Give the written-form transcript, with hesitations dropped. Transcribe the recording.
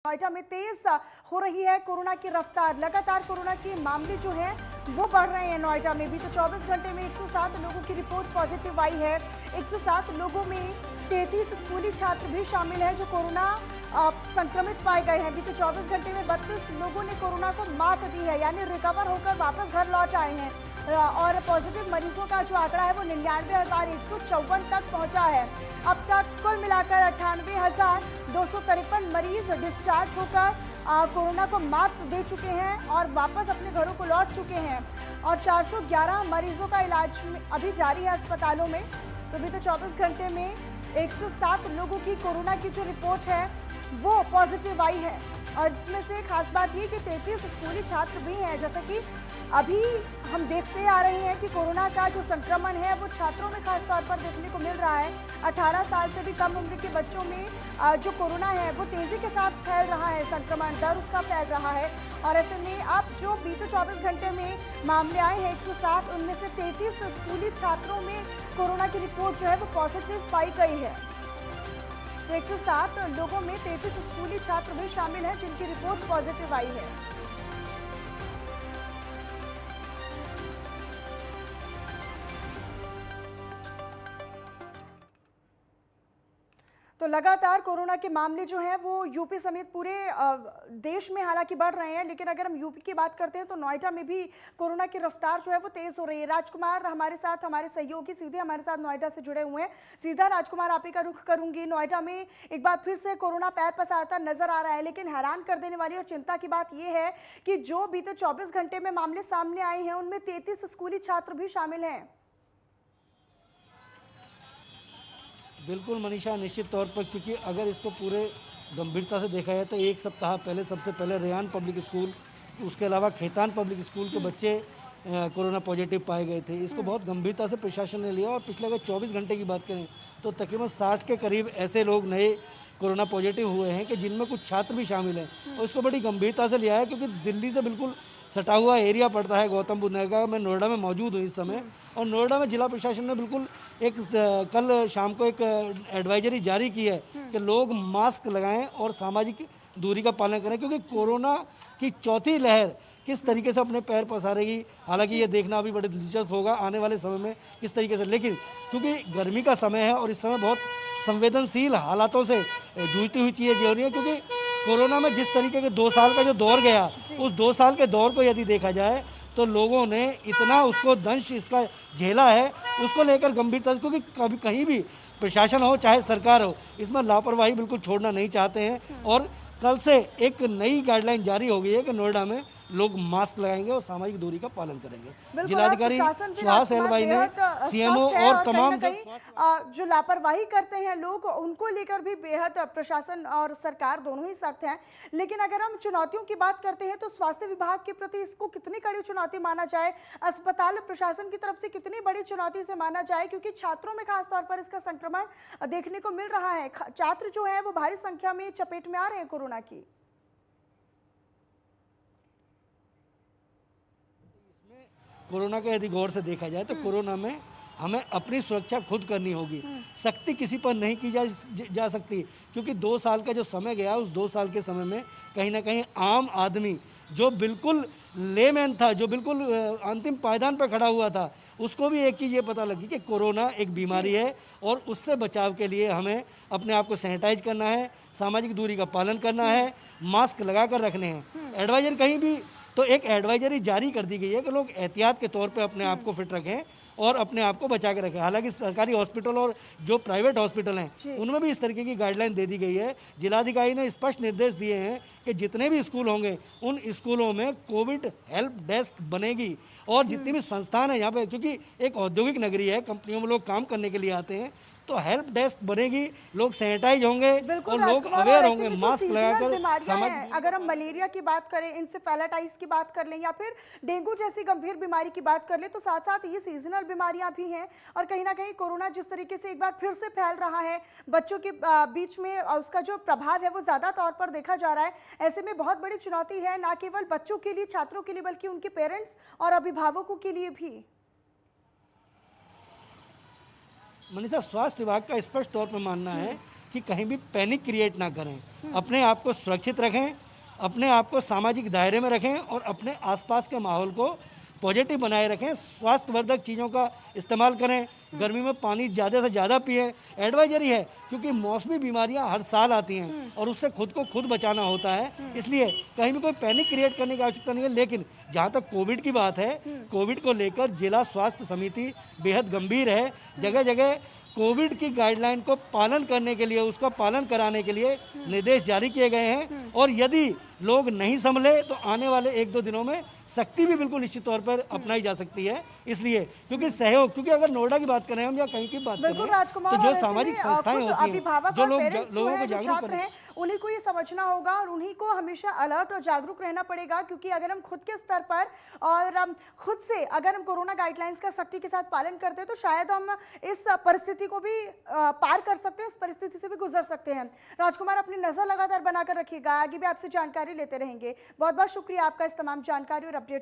नोएडा में तेज हो रही है कोरोना की रफ्तार। लगातार कोरोना के मामले जो हैं वो बढ़ रहे हैं। नोएडा में भी तो 24 घंटे में 107 लोगों की रिपोर्ट पॉजिटिव आई है। 107 लोगों में 33 स्कूली छात्र भी शामिल हैं जो कोरोना संक्रमित पाए गए हैं। बीते 24 घंटे में 32 लोगों ने कोरोना को मात दी है, यानी रिकवर होकर वापस घर लौट आए हैं। और पॉजिटिव मरीजों का जो आंकड़ा है वो 99,154 तक पहुंचा है। अब तक कुल मिलाकर 98,253 मरीज डिस्चार्ज होकर कोरोना को मात दे चुके हैं और वापस अपने घरों को लौट चुके हैं। और 411 मरीजों का इलाज अभी जारी है अस्पतालों में। तो बीते 24 घंटे में 107 लोगों की कोरोना की जो रिपोर्ट है वो पॉजिटिव आई है। और इसमें से खास बात ये कि 33 स्कूली छात्र भी हैं। जैसा कि अभी हम देखते आ रहे हैं कि कोरोना का जो संक्रमण है वो छात्रों में खास तौर पर देखने को मिल रहा है। 18 साल से भी कम उम्र के बच्चों में जो कोरोना है वो तेजी के साथ फैल रहा है, संक्रमण दर उसका फैल रहा है। और ऐसे में अब जो बीते 24 घंटे में मामले आए हैं 107, उनमें से 33 स्कूली छात्रों में कोरोना की रिपोर्ट जो है वो पॉजिटिव पाई गई है। तो 107 लोगों में 33 स्कूली छात्र भी शामिल हैं जिनकी रिपोर्ट पॉजिटिव आई है। तो लगातार कोरोना के मामले जो हैं वो यूपी समेत पूरे देश में हालांकि बढ़ रहे हैं, लेकिन अगर हम यूपी की बात करते हैं तो नोएडा में भी कोरोना की रफ्तार जो है वो तेज हो रही है। राजकुमार हमारे साथ, हमारे सहयोगी सीधे हमारे साथ नोएडा से जुड़े हुए हैं। सीधा राजकुमार, आप ही का रुख करूंगी। नोएडा में एक बार फिर से कोरोना पैर पसारता नजर आ रहा है, लेकिन हैरान कर देने वाली और चिंता की बात यह है कि जो बीते 24 घंटे में मामले सामने आए हैं उनमें 33 स्कूली छात्र भी शामिल हैं। बिल्कुल मनीषा, निश्चित तौर पर, क्योंकि अगर इसको पूरे गंभीरता से देखा जाए तो एक सप्ताह पहले सबसे पहले रेयान पब्लिक स्कूल, उसके अलावा खेतान पब्लिक स्कूल के बच्चे कोरोना पॉजिटिव पाए गए थे। इसको बहुत गंभीरता से प्रशासन ने लिया और पिछले अगर 24 घंटे की बात करें तो तकरीबन 60 के करीब ऐसे लोग नए कोरोना पॉजिटिव हुए हैं कि जिनमें कुछ छात्र भी शामिल हैं। और इसको बड़ी गंभीरता से लिया है क्योंकि दिल्ली से बिल्कुल सटा हुआ एरिया पड़ता है गौतम बुद्ध नगर का। मैं नोएडा में मौजूद हूँ इस समय, और नोएडा में जिला प्रशासन ने बिल्कुल एक कल शाम को एक एडवाइजरी जारी की है कि लोग मास्क लगाएं और सामाजिक दूरी का पालन करें, क्योंकि कोरोना की चौथी लहर किस तरीके से अपने पैर पसारेगी, हालांकि ये देखना अभी बड़े दिलचस्प होगा आने वाले समय में किस तरीके से। लेकिन क्योंकि गर्मी का समय है और इस समय बहुत संवेदनशील हालातों से जूझती हुई चीज़ें हो रही है, क्योंकि कोरोना में जिस तरीके के 2 साल का जो दौर गया, उस 2 साल के दौर को यदि देखा जाए तो लोगों ने इतना उसको दंश इसका झेला है, उसको लेकर गंभीरता से, क्योंकि कभी कहीं भी प्रशासन हो चाहे सरकार हो, इसमें लापरवाही बिल्कुल छोड़ना नहीं चाहते हैं। और कल से एक नई गाइडलाइन जारी हो गई है कि नोएडा में लोग मास्क लगाएंगे और सामाजिक दूरी का पालन करेंगे। जिलाधिकारी सुहास एलवाई ने सीएमओ और तमाम जो लापरवाही करते हैं लोग, उनको लेकर भी बेहद प्रशासन और सरकार दोनों ही सख्त हैं। लेकिन अगर हम चुनौतियों की बात करते हैं तो स्वास्थ्य विभाग के प्रति इसको कितनी कड़ी चुनौती माना जाए, अस्पताल प्रशासन की तरफ से कितनी बड़ी चुनौती से माना जाए, क्योंकि छात्रों में खास तौर पर इसका संक्रमण देखने को मिल रहा है। छात्र जो है वो भारी संख्या में चपेट में आ रहे हैं कोरोना की। कोरोना का यदि गौर से देखा जाए तो कोरोना में हमें अपनी सुरक्षा खुद करनी होगी। सख्ती किसी पर नहीं की जा सकती, क्योंकि 2 साल का जो समय गया, उस 2 साल के समय में कहीं ना कहीं आम आदमी जो बिल्कुल लेमैन था, जो बिल्कुल अंतिम पायदान पर खड़ा हुआ था, उसको भी एक चीज़ ये पता लगी कि कोरोना एक बीमारी है और उससे बचाव के लिए हमें अपने आप को सैनिटाइज करना है, सामाजिक दूरी का पालन करना है, मास्क लगा कर रखने हैं। एडवाइजर कहीं भी तो एक एडवाइजरी जारी कर दी गई है कि लोग एहतियात के तौर पे अपने आप को फिट रखें और अपने आप को बचा के रखें। हालांकि सरकारी हॉस्पिटल और जो प्राइवेट हॉस्पिटल हैं उनमें भी इस तरीके की गाइडलाइन दे दी गई है। जिलाधिकारी ने स्पष्ट निर्देश दिए हैं कि जितने भी स्कूल होंगे उन स्कूलों में कोविड हेल्प डेस्क बनेगी, और जितनी भी संस्थान है यहाँ पे, क्योंकि एक औद्योगिक नगरी है, कंपनियों में लोग काम करने के लिए आते हैं, तो हेल्प डेस्क बनेगी, लोग सैनिटाइज होंगे और लोग अवेयर होंगे, मास्क लगाकर। अगर हम मलेरिया की बात करें, इंसेफेलाइटिस की बात कर लें या फिर डेंगू जैसी गंभीर बीमारी की बात कर लें, तो साथ साथ ये सीजनल बीमारियां भी हैं। और कहीं ना कहीं कोरोना जिस तरीके से एक बार फिर से फैल रहा है, बच्चों के बीच में उसका जो प्रभाव है वो ज्यादा तौर पर देखा जा रहा है। ऐसे में बहुत बड़ी चुनौती है, ना केवल बच्चों के लिए, छात्रों के लिए, बल्कि उनके पेरेंट्स और अभिभावकों के लिए भी। मनीषा, स्वास्थ्य विभाग का स्पष्ट तौर पर मानना है कि कहीं भी पैनिक क्रिएट ना करें, अपने आप को सुरक्षित रखें, अपने आप को सामाजिक दायरे में रखें और अपने आसपास के माहौल को पॉजिटिव बनाए रखें। स्वास्थ्यवर्धक चीज़ों का इस्तेमाल करें, गर्मी में पानी ज़्यादा से ज़्यादा पिएं, एडवाइजरी है क्योंकि मौसमी बीमारियां हर साल आती हैं और उससे खुद को खुद बचाना होता है। इसलिए कहीं भी कोई पैनिक क्रिएट करने की आवश्यकता नहीं है। लेकिन जहाँ तक कोविड की बात है, कोविड को लेकर जिला स्वास्थ्य समिति बेहद गंभीर है। जगह जगह कोविड की गाइडलाइन को पालन करने के लिए, उसका पालन कराने के लिए निर्देश जारी किए गए हैं और यदि लोग नहीं संभले तो आने वाले 1-2 दिनों में सख्ती भी बिल्कुल निश्चित तौर पर अपनाई जा सकती है। इसलिए क्योंकि सहयोग, क्योंकि अगर नोएडा की बात करें हम या कहीं की बात बिल्कुल करें राजकुमार, तो और जो ऐसे सामाजिक में संस्थाएं खुद होती हैं, अभिभावक जो और लोग पेरेंट्स जो लोगों हैं, को जो जागरूक छात्र करें। हैं, उन्हीं को ये समझना होगा और उन्हीं को हमेशा अलर्ट और जागरूक रहना पड़ेगा। क्योंकि अगर हम खुद के स्तर पर और हम खुद से अगर हम कोरोना गाइडलाइंस का सख्ती के साथ पालन करते हैं तो शायद हम इस परिस्थिति को भी पार कर सकते हैं, इस परिस्थिति से भी गुजर सकते हैं। राजकुमार, अपनी नजर लगातार बनाकर रखिएगा, आगे भी आपसे जानकारी लेते रहेंगे। बहुत बहुत शुक्रिया आपका इस तमाम जानकारी और अपडेट